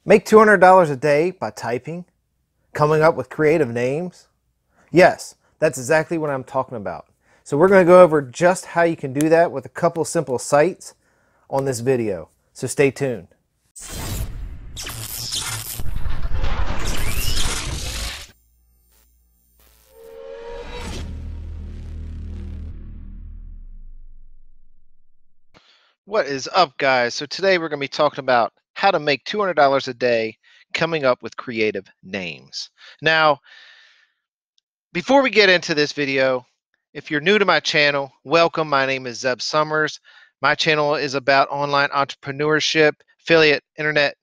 Make $200 a day by typing, coming up with creative names? Yes, that's exactly what I'm talking about. So we're going to go over just how you can do that with a couple simple sites on this video. So stay tuned. What is up, guys? So today we're going to be talking about how to make $200 a day coming up with creative names. Now, before we get into this video, if you're new to my channel, welcome. My name is Zeb Summers. My channel is about online entrepreneurship, affiliate, internet,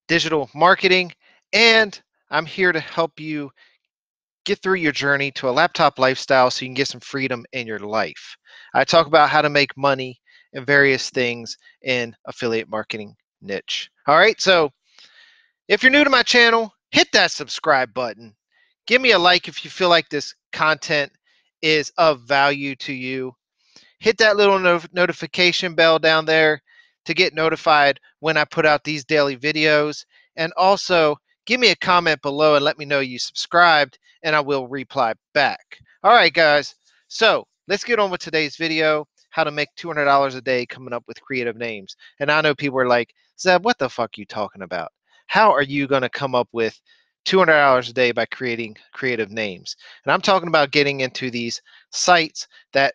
digital marketing, and I'm here to help you get through your journey to a laptop lifestyle so you can get some freedom in your life. I talk about how to make money and various things in affiliate marketing niche. All right, so if you're new to my channel, hit that subscribe button. Give me a like if you feel like this content is of value to you. Hit that little notification bell down there to get notified when I put out these daily videos. And also, give me a comment below and let me know you subscribed, and I will reply back. All right, guys. So let's get on with today's video, how to make $200 a day coming up with creative names. And I know people are like, Zeb, what the fuck are you talking about? How are you going to come up with $200 a day by creating creative names? And I'm talking about getting into these sites that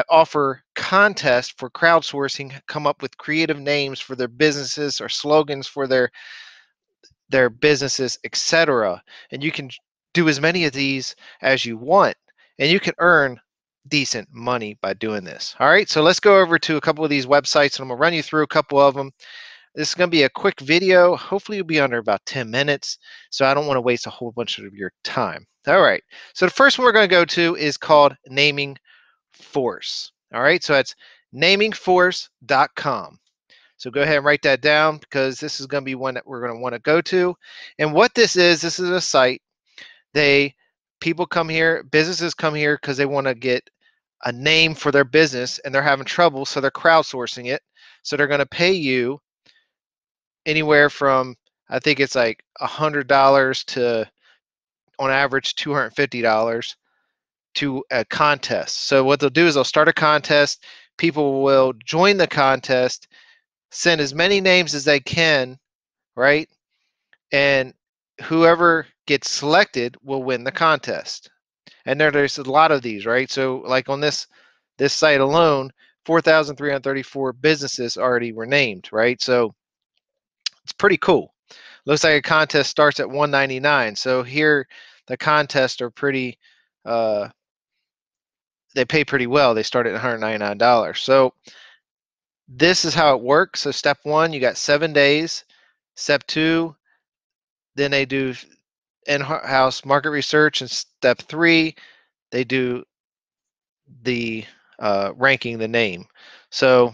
offer contests for crowdsourcing, come up with creative names for their businesses or slogans for their businesses, etc. And you can do as many of these as you want, and you can earn decent money by doing this. All right, so let's go over to a couple of these websites, and I'm gonna run you through a couple of them. This is going to be a quick video. Hopefully it'll be under about 10 minutes, so I don't want to waste a whole bunch of your time. All right, so the first one we're going to go to is called Naming Force. All right, so that's namingforce.com. So go ahead and write that down because this is going to be one that we're going to want to go to. And what this is a site. People come here, businesses come here because they want to get a name for their business and they're having trouble, so they're crowdsourcing it. So they're going to pay you anywhere from, I think it's like $100 to, on average, $250 to a contest. So what they'll do is they'll start a contest. People will join the contest, send as many names as they can, right? And whoever gets selected will win the contest. And there's a lot of these, right? So like on this site alone, 4,334 businesses already were named, right? So it's pretty cool. Looks like a contest starts at 199. So here the contests are pretty they pay pretty well. They start at $199. So this is how it works. So step 1, you got 7 days. Step 2, then they do in-house market research, and step 3, they do the ranking the name. So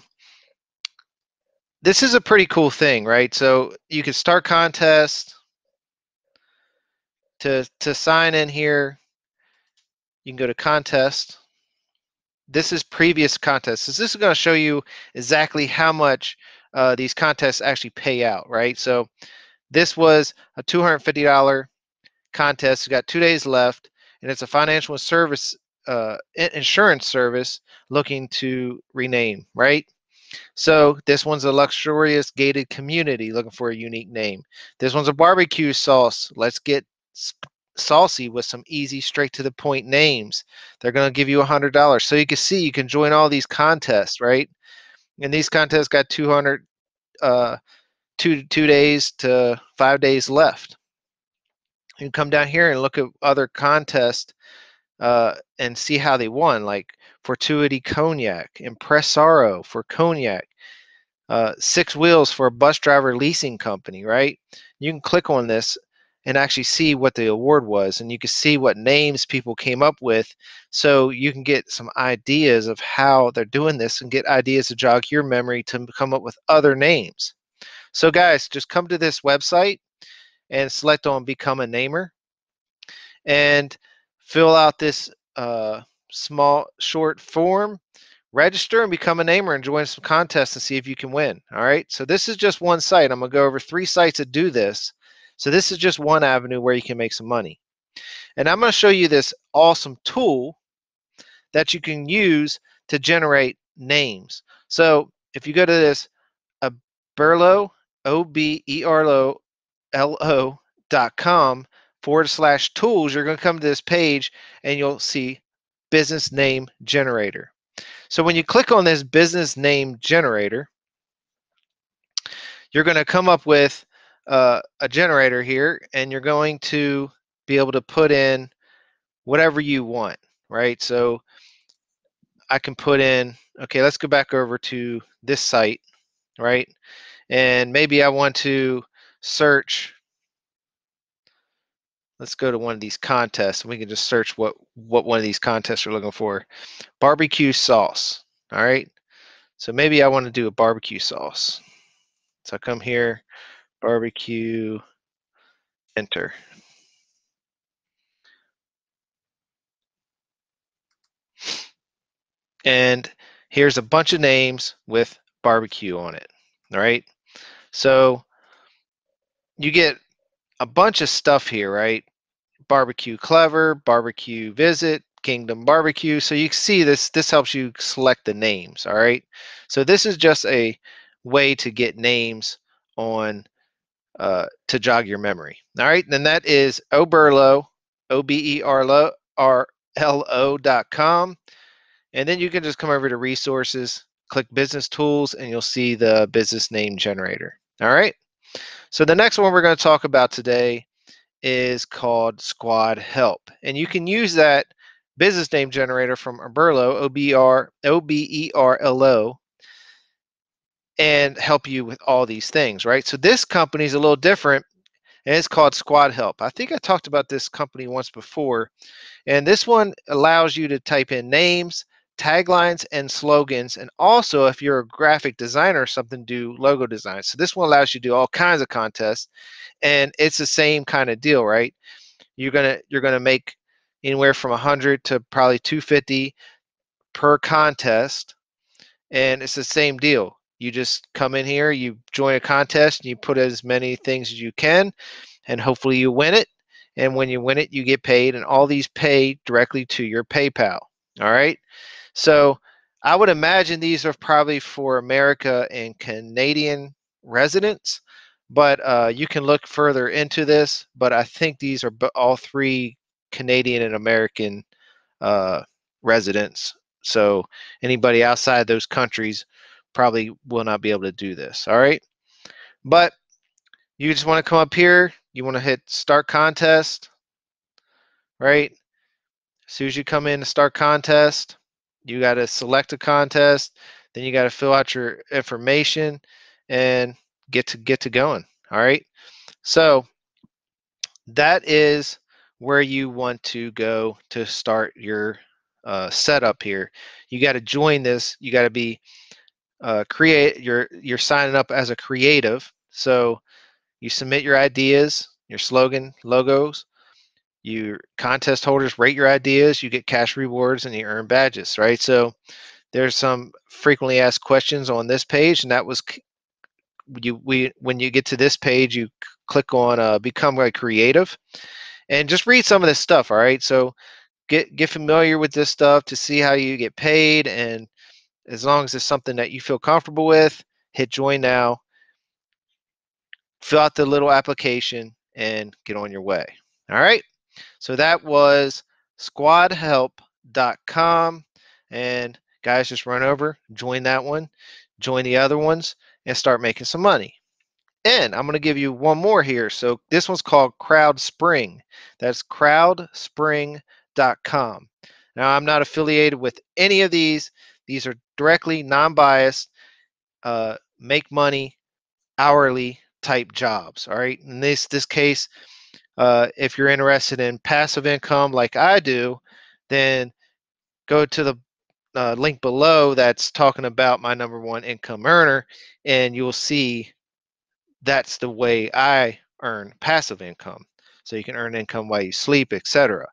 this is a pretty cool thing, right? So you can start contests. To sign in here, you can go to contest. This is previous contests. So this is going to show you exactly how much these contests actually pay out, right? So this was a $250 contest. It's got 2 days left, and it's a financial service insurance service looking to rename, right? So this one's a luxurious gated community looking for a unique name. This one's a barbecue sauce. Let's get saucy with some easy, straight to the point names. They're going to give you $100. So you can see you can join all these contests, right? And these contests got 200, 2 days to 5 days left. You can come down here and look at other contests and see how they won, like Fortuity Cognac, Impresaro for cognac, Six Wheels for a bus driver leasing company, right? You can click on this and actually see what the award was, and you can see what names people came up with, so you can get some ideas of how they're doing this and get ideas to jog your memory to come up with other names. So guys, just come to this website and select on Become a Namer and fill out this small short form register and become a namer and join some contests and see if you can win. All right, so this is just one site. I'm gonna go over 3 sites that do this. So this is just one avenue where you can make some money. And I'm gonna show you this awesome tool that you can use to generate names. So if you go to this Oberlo, OBERLO.com/tools, you're going to come to this page and you'll see business name generator. So when you click on this business name generator, you're going to come up with a generator here, and you're going to be able to put in whatever you want, right? So I can put in, okay, let's go back over to this site, right? And maybe I want to search, let's go to one of these contests and we can just search what one of these contests we're looking for. Barbecue sauce. All right. So maybe I want to do a barbecue sauce. So I come here, barbecue, enter. And here's a bunch of names with barbecue on it. All right. So you get a bunch of stuff here, right? Barbecue Clever, Barbecue Visit, Kingdom Barbecue. So you see this helps you select the names, all right? So this is just a way to get names on to jog your memory. All right, and that is Oberlo, OBERLO.com. And then you can just come over to resources, click business tools, and you'll see the business name generator. All right. So the next one we're going to talk about today is called Squad Help. And you can use that business name generator from Oberlo, OBERLO, and help you with all these things, right? So this company is a little different, and it's called Squad Help. I think I talked about this company once before, and this one allows you to type in names, taglines, and slogans, and also if you're a graphic designer or something, do logo design. So this one allows you to do all kinds of contests, and it's the same kind of deal, right? You're gonna make anywhere from 100 to probably 250 per contest, and it's the same deal. You just come in here, you join a contest, and you put as many things as you can, and hopefully you win it. And when you win it, you get paid, and all these pay directly to your PayPal. All right. So I would imagine these are probably for America and Canadian residents, but you can look further into this. But I think these are all 3 Canadian and American uh, residents. So anybody outside those countries probably will not be able to do this. All right. But you just want to come up here. You want to hit start contest, right? As soon as you come in to start contest, you got to select a contest. Then you got to fill out your information and get to going. All right. So that is where you want to go to start your setup here. You got to join this. You got to be you're signing up as a creative. So you submit your ideas, your slogan, logos. Your contest holders rate your ideas. You get cash rewards and you earn badges. Right. So there's some frequently asked questions on this page, and that was when you get to this page, you click on become a creative and just read some of this stuff. All right. So get familiar with this stuff to see how you get paid, and as long as it's something that you feel comfortable with, hit join now, fill out the little application, and get on your way. All right. So that was squadhelp.com. And guys, just run over, join that one, join the other ones, and start making some money. And I'm going to give you one more here. So this one's called CrowdSpring. That's crowdspring.com. Now, I'm not affiliated with any of these. These are directly non-biased, make money hourly type jobs. All right. In this case, if you're interested in passive income like I do, then go to the link below that's talking about my #1 income earner, and you'll see that's the way I earn passive income. so you can earn income while you sleep, etc.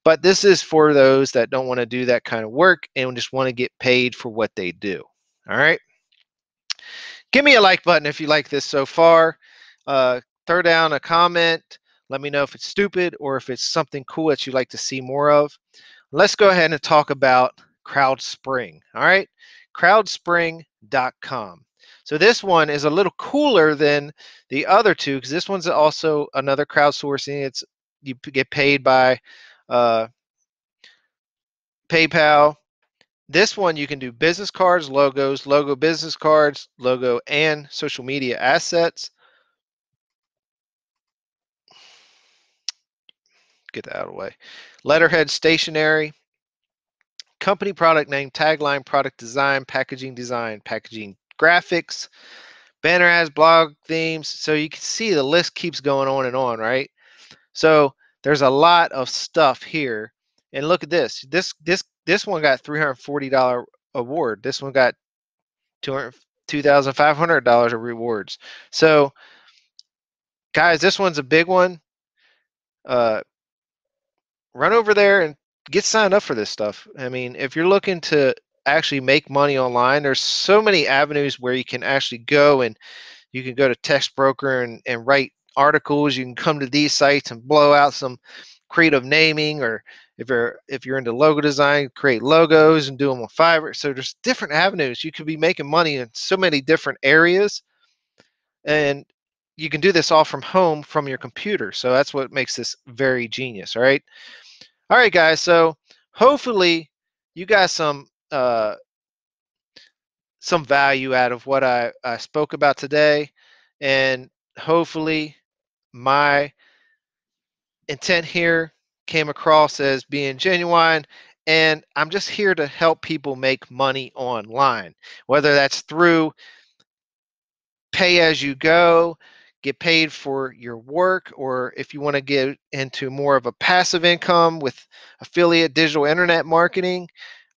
But this is for those that don't want to do that kind of work and just want to get paid for what they do. All right. Give me a like button if you like this so far. Throw down a comment. Let me know if it's stupid or if it's something cool that you'd like to see more of. Let's go ahead and talk about CrowdSpring. All right, crowdspring.com. So this one is a little cooler than the other two because this one's also another crowdsourcing. It's you get paid by PayPal. This one you can do business cards, logos, logo business cards, logo and social media assets. Get that out of the way. Letterhead stationery, company product name, tagline, product design, packaging graphics, banner ads, blog themes. So you can see the list keeps going on and on, right? So there's a lot of stuff here. And look at this. This one got $340 award. This one got $2,500 of rewards. So guys, this one's a big one. Run over there and get signed up for this stuff. I mean, if you're looking to actually make money online, there's so many avenues where you can actually go, and you can go to Textbroker and write articles. You can come to these sites and blow out some creative naming, or if you're into logo design, create logos and do them on Fiverr. So there's different avenues. You could be making money in so many different areas, and you can do this all from home from your computer. So that's what makes this very genius. All right. All right, guys. So hopefully you got some value out of what I spoke about today, and hopefully my intent here came across as being genuine. And I'm just here to help people make money online, whether that's through pay as you go, get paid for your work, or if you want to get into more of a passive income with affiliate digital internet marketing,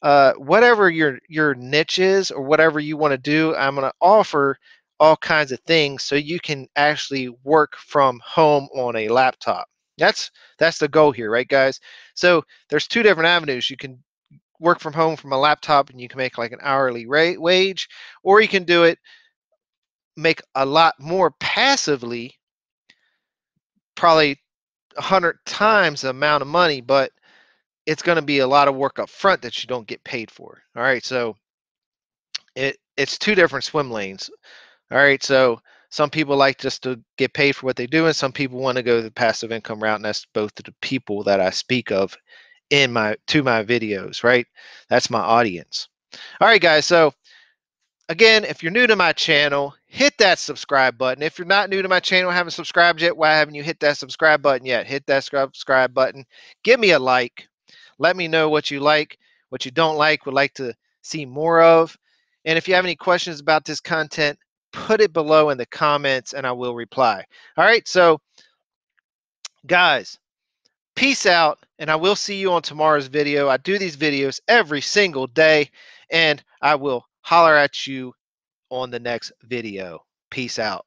whatever your niche is or whatever you want to do, I'm going to offer all kinds of things so you can actually work from home on a laptop. That's the goal here, right, guys? So there's two different avenues. You can work from home from a laptop and you can make like an hourly rate wage, or you can do it, make a lot more passively, probably 100 times the amount of money, but it's going to be a lot of work up front that you don't get paid for. All right, so it's two different swim lanes. All right, so some people like just to get paid for what they do, and some people want to go the passive income route, and that's both of the people that I speak of in my videos, right? That's my audience. All right, guys, so again, if you're new to my channel, hit that subscribe button. If you're not new to my channel, haven't subscribed yet, why haven't you hit that subscribe button yet? Hit that subscribe button. Give me a like. Let me know what you like, what you don't like, would like to see more of. And if you have any questions about this content, put it below in the comments and I will reply. All right, so guys, peace out, and I will see you on tomorrow's video. I do these videos every single day, and I will holler at you on the next video. Peace out.